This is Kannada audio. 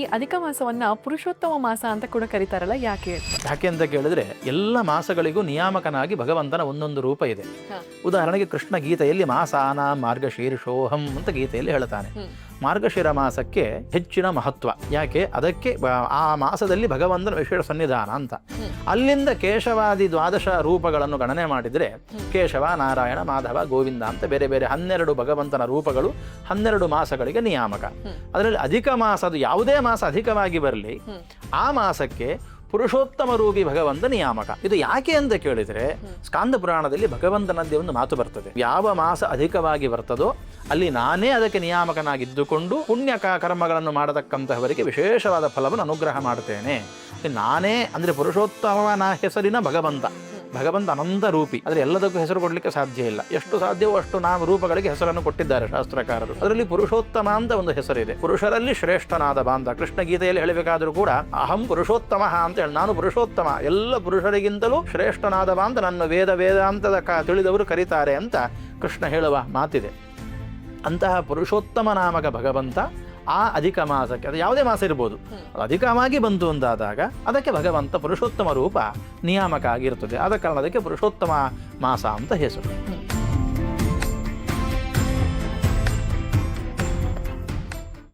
ಈ ಅಧಿಕ ಮಾಸವನ್ನ ಪುರುಷೋತ್ತಮ ಮಾಸ ಅಂತ ಕೂಡ ಕರೀತಾರಲ್ಲ, ಯಾಕೆ? ಯಾಕೆ ಅಂತ ಕೇಳಿದ್ರೆ ಎಲ್ಲ ಮಾಸಗಳಿಗೂ ನಿಯಾಮಕನಾಗಿ ಭಗವಂತನ ಒಂದೊಂದು ರೂಪ ಇದೆ. ಉದಾಹರಣೆಗೆ ಕೃಷ್ಣ ಗೀತೆಯಲ್ಲಿ ಮಾಸಾನ ಮಾರ್ಗಶೀರ್ಷೋಹಂ ಅಂತ ಗೀತೆಯಲ್ಲಿ ಹೇಳ್ತಾನೆ. ಮಾರ್ಗಶಿರ ಮಾಸಕ್ಕೆ ಹೆಚ್ಚಿನ ಮಹತ್ವ. ಯಾಕೆ? ಅದಕ್ಕೆ ಆ ಮಾಸದಲ್ಲಿ ಭಗವಂತನ ವಿಶೇಷ ಸನ್ನಿಧಾನ ಅಂತ. ಅಲ್ಲಿಂದ ಕೇಶವಾದಿ ದ್ವಾದಶ ರೂಪಗಳನ್ನು ಗಣನೆ ಮಾಡಿದರೆ ಕೇಶವ, ನಾರಾಯಣ, ಮಾಧವ, ಗೋವಿಂದ ಅಂತ ಬೇರೆ ಬೇರೆ 12 ಭಗವಂತನ ರೂಪಗಳು 12 ಮಾಸಗಳಿಗೆ ನಿಯಾಮಕ. ಅದರಲ್ಲಿ ಅಧಿಕ ಮಾಸದ ಯಾವುದೇ ಮಾಸ ಅಧಿಕವಾಗಿ ಬರಲಿ, ಆ ಮಾಸಕ್ಕೆ ಪುರುಷೋತ್ತಮ ರೂಪಿ ಭಗವಂತ ನಿಯಾಮಕ. ಇದು ಯಾಕೆ ಅಂತ ಕೇಳಿದರೆ ಸ್ಕಾಂದ ಪುರಾಣದಲ್ಲಿ ಭಗವಂತನದ್ದೇ ಒಂದು ಮಾತು ಬರ್ತದೆ. ಯಾವ ಮಾಸ ಅಧಿಕವಾಗಿ ಬರ್ತದೋ ಅಲ್ಲಿ ನಾನೇ ಅದಕ್ಕೆ ನಿಯಾಮಕನಾಗಿದ್ದುಕೊಂಡು ಪುಣ್ಯ ಕರ್ಮಗಳನ್ನು ಮಾಡತಕ್ಕಂತಹವರಿಗೆ ವಿಶೇಷವಾದ ಫಲವನ್ನು ಅನುಗ್ರಹ ಮಾಡ್ತೇನೆ. ನಾನೇ ಅಂದರೆ ಪುರುಷೋತ್ತಮನ ಹೆಸರಿನ ಭಗವಂತ ಅನಂತ ರೂಪಿ. ಆದರೆ ಎಲ್ಲದಕ್ಕೂ ಹೆಸರು ಕೊಡಲಿಕ್ಕೆ ಸಾಧ್ಯ ಇಲ್ಲ. ಎಷ್ಟು ಸಾಧ್ಯವೋ ಅಷ್ಟು ನಾಮ ರೂಪಗಳಿಗೆ ಹೆಸರನ್ನು ಕೊಟ್ಟಿದ್ದಾರೆ ಶಾಸ್ತ್ರಕಾರರು. ಅದರಲ್ಲಿ ಪುರುಷೋತ್ತಮ ಅಂತ ಒಂದು ಹೆಸರಿದೆ. ಪುರುಷರಲ್ಲಿ ಶ್ರೇಷ್ಠನಾದ ಬಾಂಧ. ಕೃಷ್ಣ ಗೀತೆಯಲ್ಲಿ ಹೇಳಬೇಕಾದ್ರೂ ಕೂಡ ಅಹಂ ಪುರುಷೋತ್ತಮ ಅಂತ ಹೇಳಿ, ನಾನು ಪುರುಷೋತ್ತಮ, ಎಲ್ಲ ಪುರುಷರಿಗಿಂತಲೂ ಶ್ರೇಷ್ಠನಾದ ಬಾಂಧ ನನ್ನ ವೇದಾಂತದ ತಿಳಿದವರು ಕರೀತಾರೆ ಅಂತ ಕೃಷ್ಣ ಹೇಳುವ ಮಾತಿದೆ. ಅಂತಹ ಪುರುಷೋತ್ತಮ ನಾಮಕ ಭಗವಂತ ಆ ಅಧಿಕ ಮಾಸಕ್ಕೆ, ಅದು ಯಾವುದೇ ಮಾಸ ಇರ್ಬೋದು, ಅದು ಅಧಿಕವಾಗಿ ಬಂತು ಅಂತಾದಾಗ ಅದಕ್ಕೆ ಭಗವಂತ ಪುರುಷೋತ್ತಮ ರೂಪ ನಿಯಾಮಕ ಆಗಿರ್ತದೆ. ಆದ ಕಾರಣ ಅದಕ್ಕೆ ಪುರುಷೋತ್ತಮ ಮಾಸ ಅಂತ ಹೆಸರು.